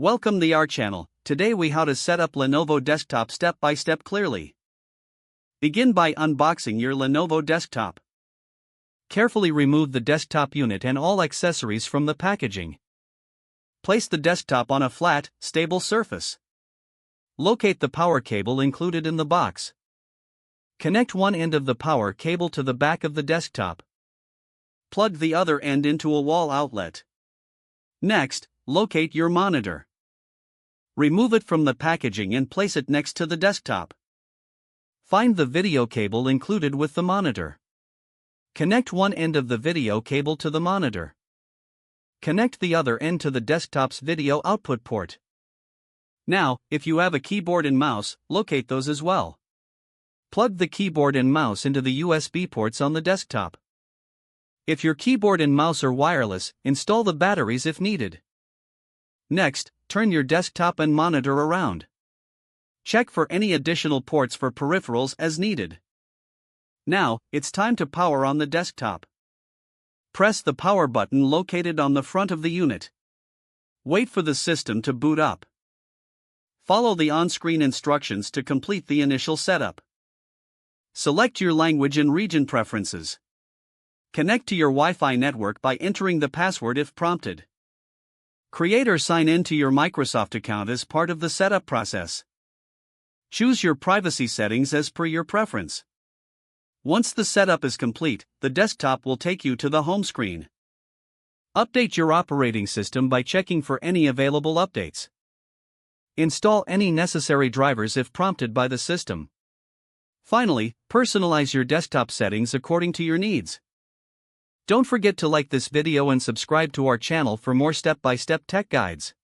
Welcome to our channel. Today we how to set up Lenovo desktop step by step clearly. Begin by unboxing your Lenovo desktop. Carefully remove the desktop unit and all accessories from the packaging. Place the desktop on a flat, stable surface. Locate the power cable included in the box. Connect one end of the power cable to the back of the desktop. Plug the other end into a wall outlet. Next, locate your monitor. Remove it from the packaging and place it next to the desktop. Find the video cable included with the monitor. Connect one end of the video cable to the monitor. Connect the other end to the desktop's video output port. Now, if you have a keyboard and mouse, locate those as well. Plug the keyboard and mouse into the USB ports on the desktop. If your keyboard and mouse are wireless, install the batteries if needed. Next, turn your desktop and monitor around. Check for any additional ports for peripherals as needed. Now, it's time to power on the desktop. Press the power button located on the front of the unit. Wait for the system to boot up. Follow the on-screen instructions to complete the initial setup. Select your language and region preferences. Connect to your Wi-Fi network by entering the password if prompted. Create or sign in to your Microsoft account as part of the setup process. Choose your privacy settings as per your preference. Once the setup is complete, the desktop will take you to the home screen. Update your operating system by checking for any available updates. Install any necessary drivers if prompted by the system. Finally, personalize your desktop settings according to your needs. Don't forget to like this video and subscribe to our channel for more step-by-step tech guides.